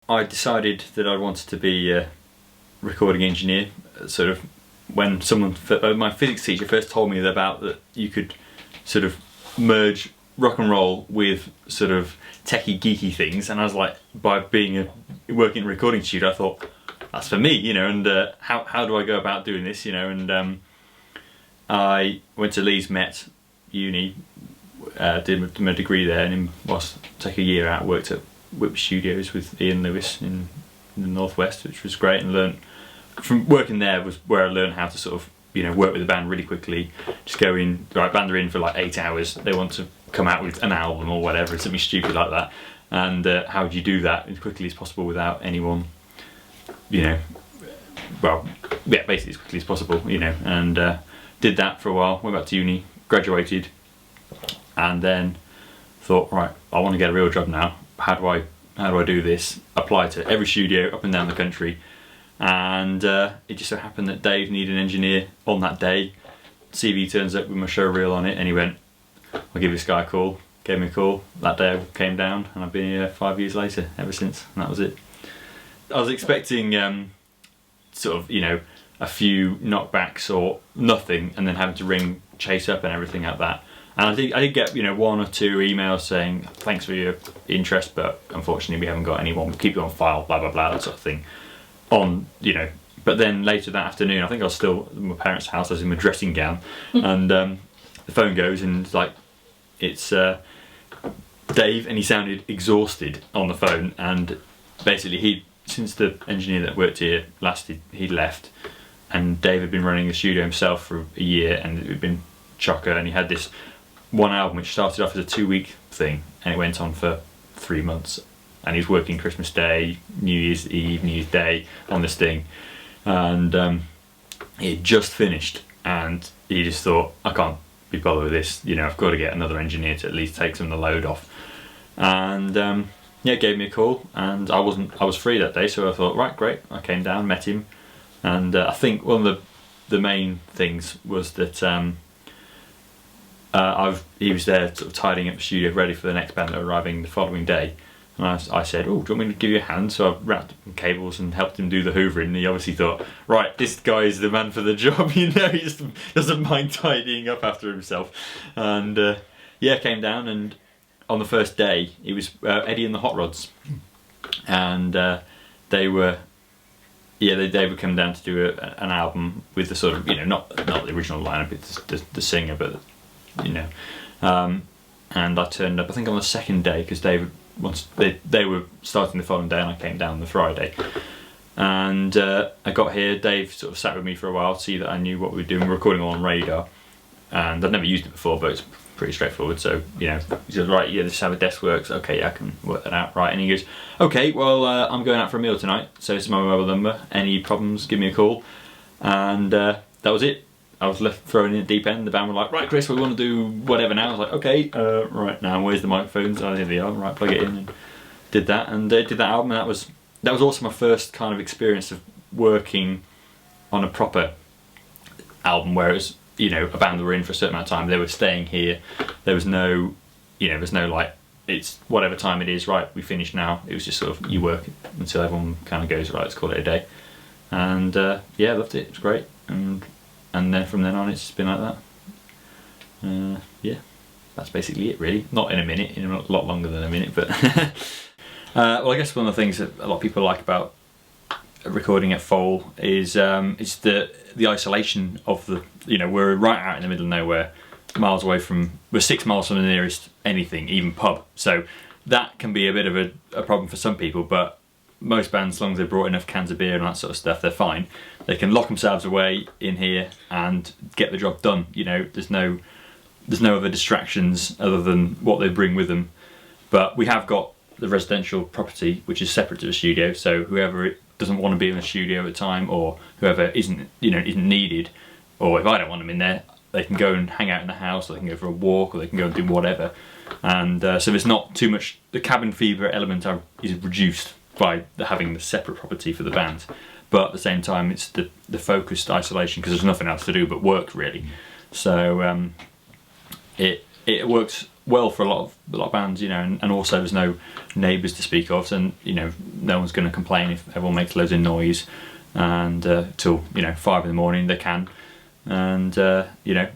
I decided that I wanted to be a recording engineer, sort of when my physics teacher first told me about that you could sort of merge rock and roll with sort of techie geeky things, and I was like, by working in a recording studio, I thought that's for me, you know, and how do I go about doing this, you know, and I went to Leeds Met Uni, did my degree there, and whilst take a year out, worked at Foel Studios with Ian Lewis in the northwest, which was great, and learned from working there was where I learned how to sort of, you know, work with the band really quickly. Just go in, right, band are in for like 8 hours, they want to come out with an album or whatever, something stupid like that, and how do you do that as quickly as possible without anyone, you know, well, yeah, basically as quickly as possible, you know, and did that for a while, went back to uni, graduated, and then thought, right, I want to get a real job now. How do I do this? Apply to every studio up and down the country, and it just so happened that Dave needed an engineer on that day. CV turns up with my show reel on it, and he went, I'll give this guy a call. Gave me a call. That day I came down, and I've been here 5 years later ever since, and that was it. I was expecting sort of, you know, a few knockbacks or nothing, and then having to chase up and everything like that. And I did get, you know, 1 or 2 emails saying thanks for your interest, but unfortunately we haven't got anyone. We'll keep you on file, blah blah blah, that sort of thing. On, you know, but then later that afternoon, I think I was still at my parents' house. I was in my dressing gown, and the phone goes, and it's like, it's Dave, and he sounded exhausted on the phone. And basically, since the engineer that worked here lasted, he'd left, and Dave had been running the studio himself for a year, and it had been chocker, and he had this one album which started off as a 2-week thing, and it went on for 3 months, and he was working Christmas Day, New Year's Eve, New Year's Day on this thing, and it had just finished, and he just thought, I can't be bothered with this, you know, I've got to get another engineer to at least take some of the load off. And yeah, gave me a call, and I was free that day, so I thought, right, great. I came down, met him, and I think one of the main things was that he was there sort of tidying up the studio ready for the next band arriving the following day, and I said, oh, do you want me to give you a hand? So I wrapped up some cables and helped him do the hoovering, and he obviously thought, right, this guy is the man for the job, you know, he just doesn't mind tidying up after himself. And yeah, came down, and on the first day it was Eddie and the Hot Rods, and they would come down to do an album with the sort of, you know, not the original lineup, it's the singer, but you know, and I turned up I think on the second day, because they were starting the following day, and I came down the Friday, and I got here. Dave sort of sat with me for a while to see that I knew what we were doing. We were recording all on Radar, and I'd never used it before, but it's pretty straightforward. So, you know, he said, right, yeah, this is how the desk works. Okay, yeah, I can work that out, right? And he goes, okay, well, I'm going out for a meal tonight, so this is my mobile number. Any problems, give me a call. And that was it. I was left thrown in the deep end. The band were like, right, Chris, we want to do whatever now. I was like, okay, right now, where's the microphones? Oh, here they are. Right, plug it in, and did that, and did that album. And that was also my first kind of experience of working on a proper album, where it was, you know, a band that were in for a certain amount of time. They were staying here. There was no, you know, there's no like, it's whatever time it is, right, we finish now. It was just sort of, you work until everyone kind of goes, right, let's call it a day. And yeah, I loved it. It was great. And then from then on, it's just been like that. Yeah, that's basically it, really. Not in a minute, in a lot longer than a minute, but well, I guess one of the things that a lot of people like about recording at Foel is the isolation of the, you know, we're right out in the middle of nowhere, miles away from, we're 6 miles from the nearest anything, even pub. So that can be a bit of a problem for some people, but most bands, as long as they've brought enough cans of beer and that sort of stuff, they're fine. They can lock themselves away in here and get the job done. You know, there's no other distractions other than what they bring with them. But we have got the residential property, which is separate to the studio, so whoever doesn't want to be in the studio at the time, or whoever isn't needed, or if I don't want them in there, they can go and hang out in the house, or they can go for a walk, or they can go and do whatever. And so there's not too much, the cabin fever element is reduced by having the separate property for the band, but at the same time it's the focused isolation, because there's nothing else to do but work, really. So it works well for a lot of bands, you know, and also there's no neighbours to speak of, and you know, no one's going to complain if everyone makes loads of noise, and till, you know, 5 in the morning they can, and you know,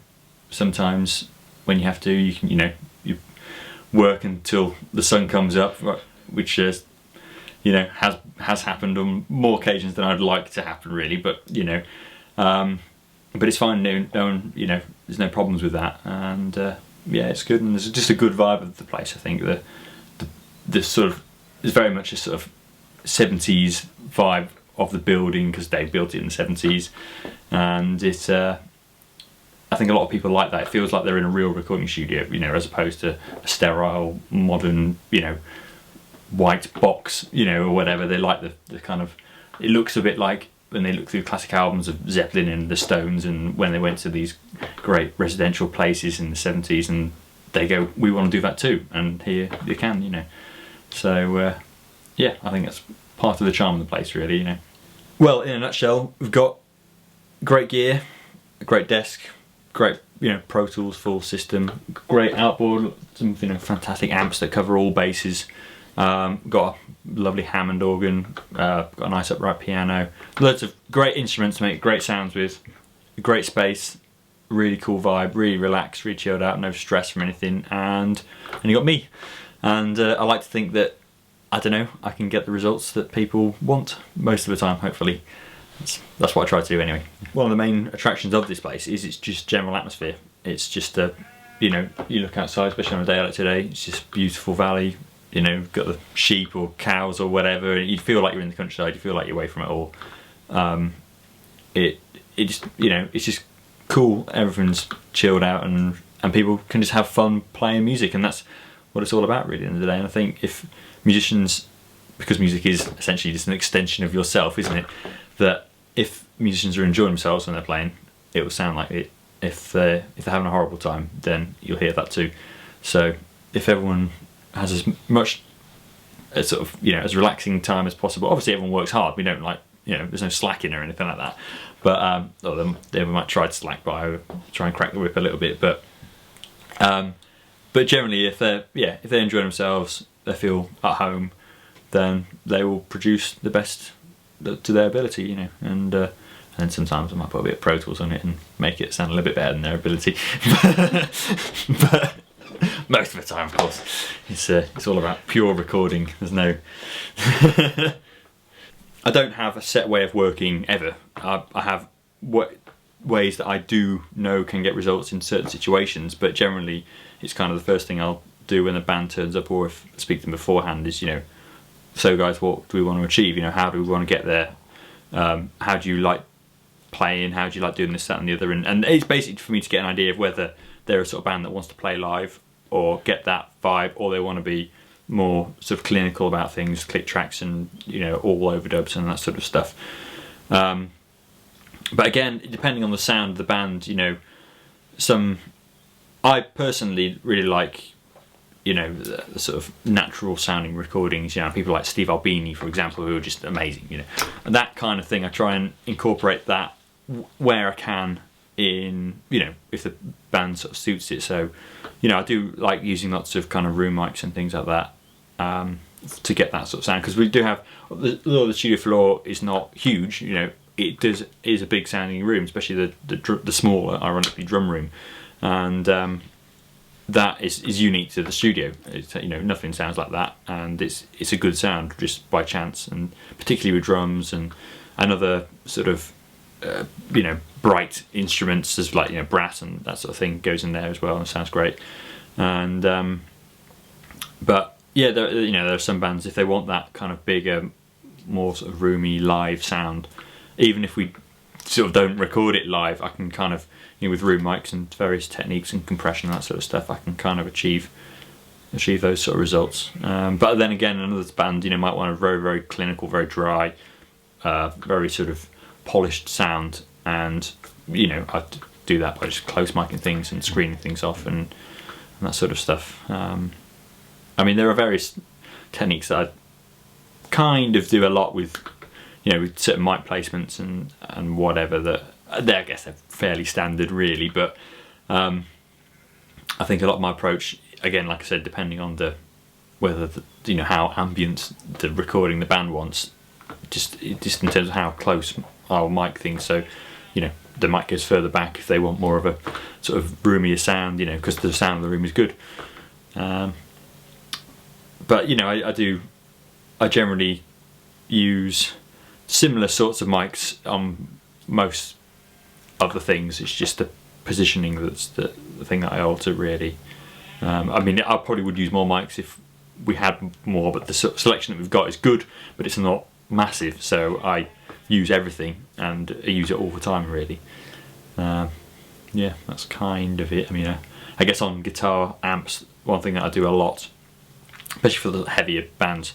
sometimes when you have to, you can, you know, you work until the sun comes up, which is, you know, has happened on more occasions than I'd like to happen, really, but you know, but it's fine. No one, you know, there's no problems with that, and yeah, it's good, and there's just a good vibe of the place. I think the sort of, there's very much a sort of 70s vibe of the building, because they built it in the 70s, and it's I think a lot of people like that. It feels like they're in a real recording studio, you know, as opposed to a sterile, modern, you know, white box, you know, or whatever. They like the kind of, it looks a bit like when they look through classic albums of Zeppelin and the Stones, and when they went to these great residential places in the 70s, and they go, we want to do that too, and here you can, you know. So yeah, I think that's part of the charm of the place, really, you know. Well, in a nutshell, we've got great gear, a great desk, great, you know, Pro Tools full system, great outboard, some, you know, fantastic amps that cover all bases. Got a lovely Hammond organ, got a nice upright piano, loads of great instruments to make great sounds with, great space, really cool vibe, really relaxed, really chilled out, no stress from anything, and you got me. And I like to think that, I don't know, I can get the results that people want most of the time, hopefully. That's what I try to do anyway. One of the main attractions of this place is its just general atmosphere. It's just a, you know, you look outside, especially on a day like today, it's just beautiful valley. You know, got the sheep or cows or whatever, and you feel like you're in the countryside, you feel like you're away from it all. It just, you know, it's just cool, everyone's chilled out, and people can just have fun playing music, and that's what it's all about, really, at the end of the day. And I think if musicians, because music is essentially just an extension of yourself, isn't it, that if musicians are enjoying themselves when they're playing, it will sound like it. If they're having a horrible time, then you'll hear that too. So if everyone has as much a sort of, you know, as relaxing time as possible. Obviously everyone works hard, we don't, like, you know, there's no slacking or anything like that, but they might try to slack by, try and crack the whip a little bit, but generally if they're enjoying themselves, they feel at home, then they will produce the best to their ability, you know, and then sometimes I might put a bit of Pro Tools on it and make it sound a little bit better than their ability. but most of the time, of course, it's all about pure recording. There's no I don't have a set way of working ever. I have ways that I do know can get results in certain situations, but generally it's kind of the first thing I'll do when the band turns up, or if I speak to them beforehand, is, you know, so guys, what do we want to achieve? You know, how do we want to get there? How do you like playing? How do you like doing this, that and the other? And it's basically for me to get an idea of whether they're a sort of band that wants to play live or get that vibe, or they want to be more sort of clinical about things, click tracks and, you know, all overdubs and that sort of stuff. But again, depending on the sound of the band, you know, I personally really like, you know, the sort of natural sounding recordings, you know, people like Steve Albini, for example, who are just amazing, you know, and that kind of thing. I try and incorporate that where I can in, you know, if the band sort of suits it. So, you know, I do like using lots of kind of room mics and things like that to get that sort of sound, because we do have, the studio floor is not huge, you know, it is a big sounding room, especially the smaller, ironically, drum room, and that is unique to the studio. It's, you know, nothing sounds like that, and it's a good sound just by chance, and particularly with drums and other sort of you know, bright instruments, there's like, you know, brass and that sort of thing goes in there as well, and it sounds great. And but yeah, you know, there are some bands, if they want that kind of bigger, more sort of roomy live sound, even if we sort of don't record it live, I can kind of, you know, with room mics and various techniques and compression and that sort of stuff, I can kind of achieve those sort of results. But then again, another band, you know, might want a very, very clinical, very dry, very sort of polished sound, and, you know, I do that by just close micing things and screening things off and that sort of stuff. I mean, there are various techniques that I kind of do a lot with, you know, with certain mic placements and whatever, that I guess they're fairly standard really, but I think a lot of my approach, again, like I said, depending on how ambient the recording the band wants, just in terms of how close I'll mic things. So, the mic goes further back if they want more of a sort of roomier sound, because the sound of the room is good. But I generally use similar sorts of mics on most other things. It's just the positioning that's the thing that I alter, really. I probably would use more mics if we had more, but the selection that we've got is good, but it's not massive, so I use everything and I use it all the time, really. Yeah, that's kind of it. I guess on guitar amps, one thing that I do a lot, especially for the heavier bands,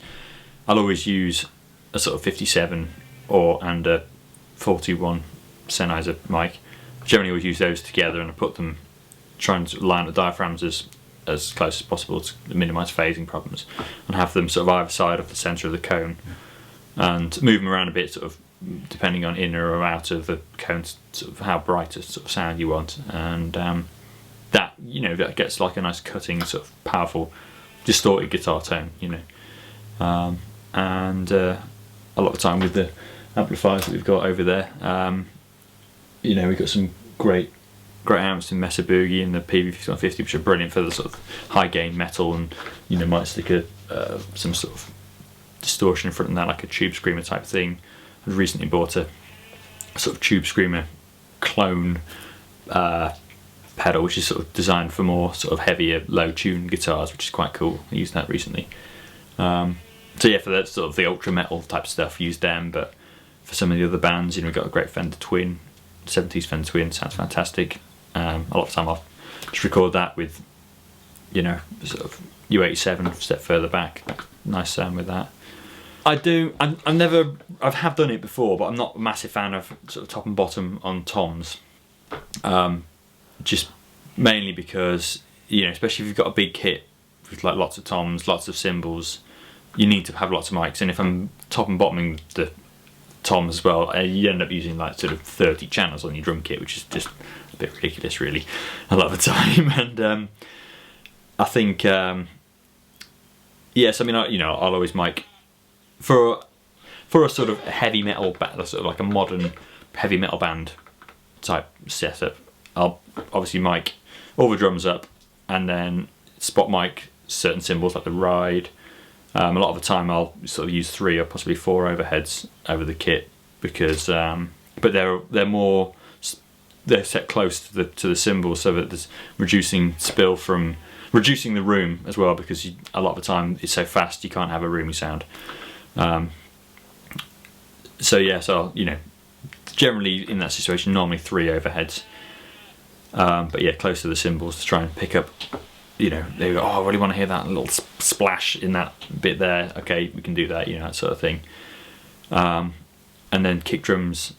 I'll always use a sort of 57 and a 41 Sennheiser mic. I generally always use those together, and I put them, trying to line the diaphragms as close as possible to minimise phasing problems, and have them sort of either side of the centre of the cone, and move them around a bit, sort of depending on inner or out of the cone, sort of how bright a sort of sound you want, and that gets like a nice cutting, sort of powerful, distorted guitar tone, and a lot of the time with the amplifiers that we've got over there, we've got some great amps in Mesa Boogie and the PV5150, which are brilliant for the sort of high gain metal, and might stick some sort of distortion in front of that, like a Tube Screamer type thing. I've recently bought a sort of Tube Screamer clone pedal, which is sort of designed for more sort of heavier, low tune guitars, which is quite cool. I used that recently. So yeah, for that sort of the ultra metal type stuff, use them. But for some of the other bands, we've got a great Fender Twin, 70s Fender Twin, sounds fantastic. A lot of the time I'll just record that with, sort of U87 a step further back. Nice sound with that. I have done it before, but I'm not a massive fan of sort of top and bottom on toms. Just mainly because, especially if you've got a big kit with like lots of toms, lots of cymbals, you need to have lots of mics. And if I'm top and bottoming the toms as well, you end up using like sort of 30 channels on your drum kit, which is just a bit ridiculous, really, a lot of the time. And I think, yes, I'll always mic for a sort of heavy metal band, sort of like a modern heavy metal band type setup. I'll obviously mic all the drums up, and then spot mic certain cymbals like the ride. A lot of the time I'll sort of use 3 or possibly 4 overheads over the kit, because but they're set close to the cymbals, so that there's reducing spill from reducing the room as well, because a lot of the time it's so fast you can't have a roomy sound. So generally in that situation, normally 3 overheads. But yeah, close to the cymbals to try and pick up, they go, oh, I really want to hear that little splash in that bit there. Okay, we can do that, that sort of thing. And then kick drums,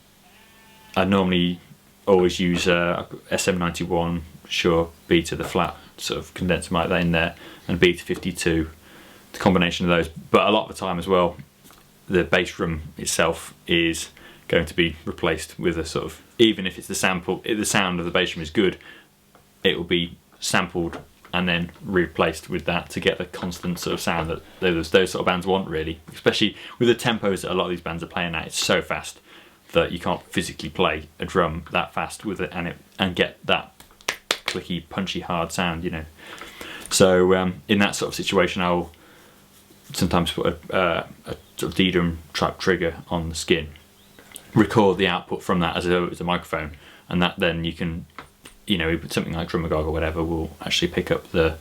I normally always use SM91 Shure B to the flat sort of condenser mic in there, and B to 52, the combination of those. But a lot of the time as well, the bass drum itself is going to be replaced with a sort of, even if it's the sound of the bass drum is good, it will be sampled and then replaced with that to get the constant sort of sound that those sort of bands want, really. Especially with the tempos that a lot of these bands are playing at, it's so fast that you can't physically play a drum that fast with it and get that clicky, punchy, hard sound, So in that sort of situation, I'll sometimes put a sort of D-drum type trigger on the skin, record the output from that as though it was a microphone, and that then you can, something like Drumagog or whatever will actually pick up the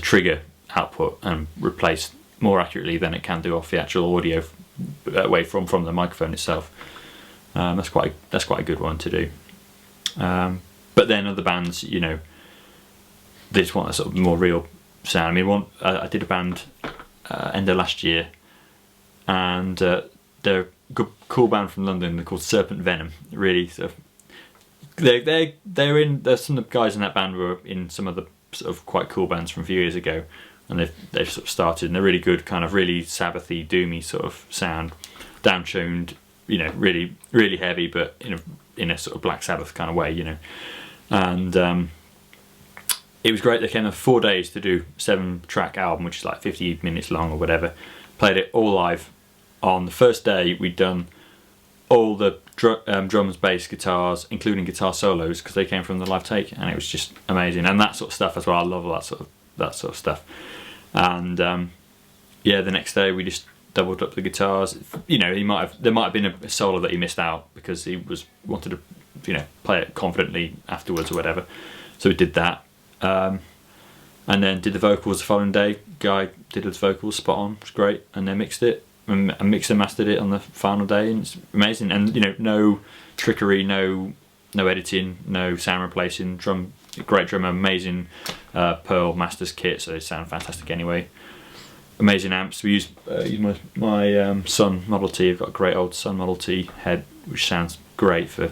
trigger output and replace more accurately than it can do off the actual audio waveform from the microphone itself. That's quite a good one to do. But then other bands, they just want a sort of more real sound. I did a band end of last year, and they're a good, cool band from London. They're called Serpent Venom. Really, sort of, there's some of the guys in that band were in some of the sort of quite cool bands from a few years ago, and they've sort of started, and they're really good, kind of really Sabbathy, doomy sort of sound, down-tuned, really, really heavy, but in a sort of Black Sabbath kind of way, and it was great. They came for 4 days to do 7-track album, which is like 50 minutes long or whatever. Played it all live. On the first day, we'd done all the drums, bass, guitars, including guitar solos, because they came from the live take, and it was just amazing. And that sort of stuff as well. I love all that sort of stuff. And yeah, the next day we just doubled up the guitars. You know, there might have been a solo that he missed out because he wanted to, you know, play it confidently afterwards or whatever. So we did that. And then did the vocals the following day. Guy did his vocals spot on, it was great, and then mixed it and mixed and mastered it on the final day, and it's amazing. And you know, no trickery, no editing, no sound replacing. Great drummer, amazing Pearl Masters kit, so they sound fantastic anyway. Amazing amps. We used my Sun Model T. I've got a great old Sun Model T head, which sounds great for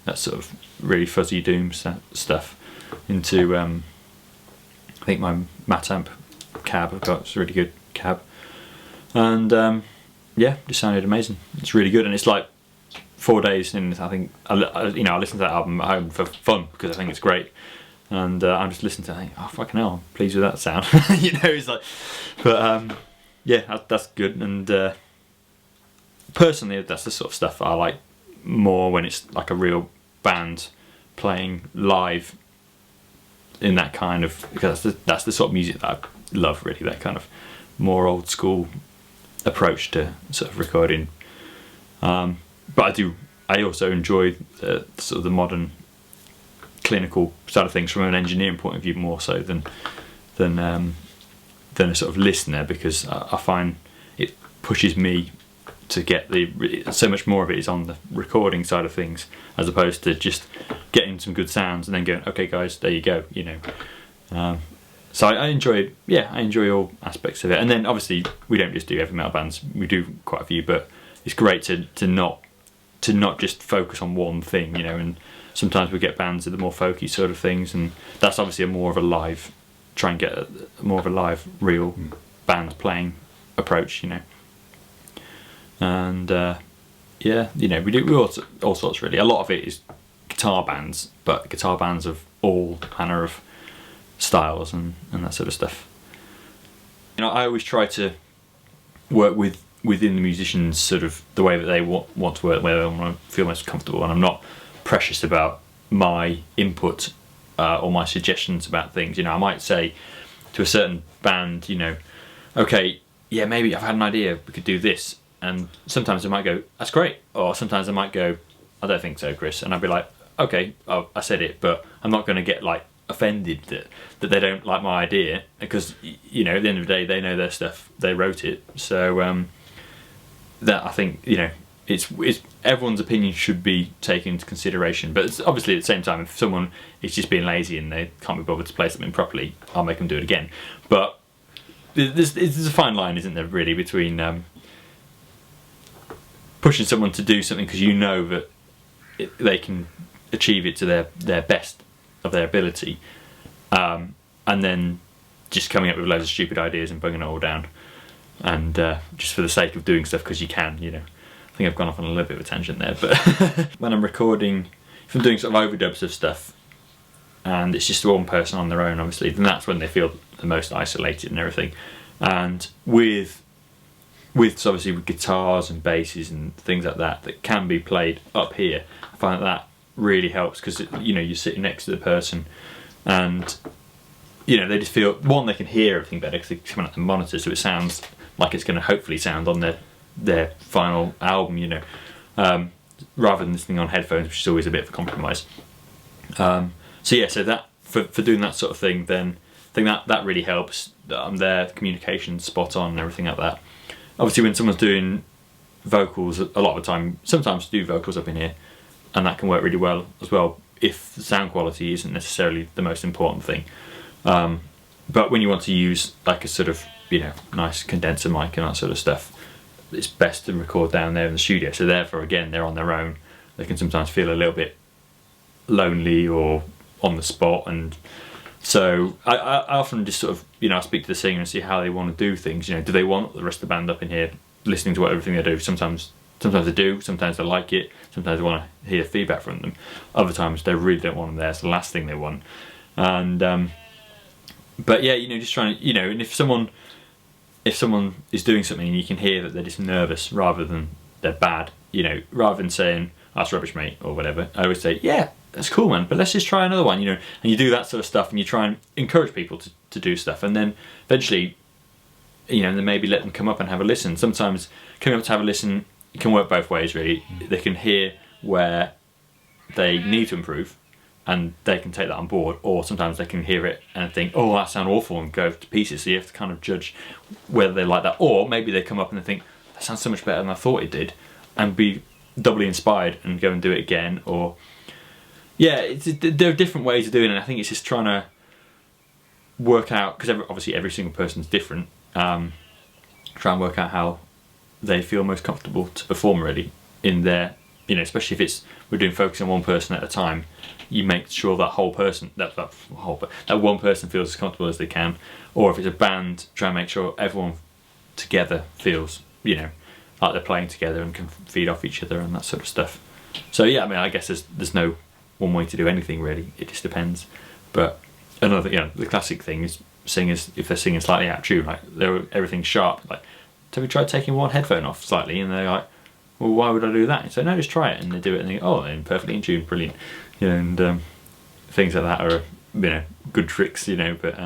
that sort of really fuzzy doom stuff. Into I think my Matamp cab I've got, it's a really good cab, and yeah, just sounded amazing. It's really good, and it's like 4 days, and I think I listen to that album at home for fun because I think it's great, and I'm just listening to it, I think, oh fucking hell, I'm pleased with that sound. You know, it's like, but yeah, that's good. And personally, that's the sort of stuff I like more when it's like a real band playing live in that kind of, because that's the sort of music that I love, really, that kind of more old school approach to sort of recording. But I also enjoy sort of the modern clinical side of things from an engineering point of view more so than a sort of listener, because I find it pushes me to get so much more of it is on the recording side of things, as opposed to just getting some good sounds and then going, okay guys, there you go, you know. So I enjoy all aspects of it. And then obviously we don't just do heavy metal bands, we do quite a few, but it's great to not just focus on one thing, you know. And sometimes we get bands that are more folky sort of things, and that's obviously more of a live, try and get more of a live real band playing approach, you know. And yeah, you know, we do all sorts really. A lot of it is guitar bands, but guitar bands of all manner of styles and that sort of stuff. You know, I always try to work within the musicians sort of the way that they want to work, where they want to feel most comfortable, and I'm not precious about my input or my suggestions about things. You know, I might say to a certain band, you know, okay, yeah, maybe I've had an idea, we could do this. And sometimes I might go, that's great. Or sometimes I might go, I don't think so, Chris. And I'd be like, okay, I said it, but I'm not going to get like offended that they don't like my idea, because, you know, at the end of the day, they know their stuff, they wrote it. So that, I think, you know, it's everyone's opinion should be taken into consideration. But it's obviously at the same time, if someone is just being lazy and they can't be bothered to play something properly, I'll make them do it again. But there's a fine line, isn't there, really, between pushing someone to do something because you know that they can achieve it to their best of their ability, and then just coming up with loads of stupid ideas and bunging it all down, and just for the sake of doing stuff because you can, you know. I think I've gone off on a little bit of a tangent there, but when I'm recording, if I'm doing sort of overdubs of stuff and it's just one person on their own, obviously, then that's when they feel the most isolated and everything. And with obviously with guitars and basses and things like that can be played up here, I find that really helps, because you know, you're sitting next to the person and you know, they just feel, one, they can hear everything better because they're coming out the monitor, so it sounds like it's going to hopefully sound on their final album, you know, rather than listening on headphones, which is always a bit of a compromise. So yeah, so that for doing that sort of thing, then I think that really helps, that I'm there, communication's spot on and everything like that. Obviously when someone's doing vocals, a lot of the time, sometimes do vocals up in here, and that can work really well as well if the sound quality isn't necessarily the most important thing. But when you want to use like a sort of, you know, nice condenser mic and that sort of stuff, it's best to record down there in the studio. So therefore, again, they're on their own. They can sometimes feel a little bit lonely or on the spot, and so I often just sort of, you know, I speak to the singer and see how they want to do things. You know, do they want the rest of the band up in here listening to everything they do? Sometimes they do, sometimes they like it, sometimes they want to hear feedback from them. Other times they really don't want them there, it's the last thing they want. And But yeah, you know, just trying to, you know, and if someone is doing something and you can hear that they're just nervous rather than they're bad, you know, rather than saying that's rubbish, mate, or whatever, I always say, yeah, that's cool, man, but let's just try another one, you know. And you do that sort of stuff, and you try and encourage people to do stuff, and then eventually, you know, and then maybe let them come up and have a listen. Sometimes coming up to have a listen can work both ways, really. They can hear where they need to improve, and they can take that on board, or sometimes they can hear it and think, oh, that sounds awful, and go to pieces. So you have to kind of judge whether they like that, or maybe they come up and they think, that sounds so much better than I thought it did, and be doubly inspired and go and do it again. Or yeah, there are different ways of doing it. I think it's just trying to work out, because obviously every single person's different, try and work out how they feel most comfortable to perform, really, in their, you know, especially if we're doing focus on one person at a time. You make sure that whole person, that one person feels as comfortable as they can. Or if it's a band, try and make sure everyone together feels, you know, like they're playing together and can feed off each other and that sort of stuff. So yeah, I mean, I guess there's no one way to do anything, really. It just depends. But another, you know, the classic thing is singers, if they're singing slightly out of tune, like everything's sharp, like, have you tried taking one headphone off slightly? And they're like, well, why would I do that? And so no, just try it. And they do it, and they go, oh, they're perfectly in tune, brilliant. You know, and things like that are, you know, good tricks, you know. But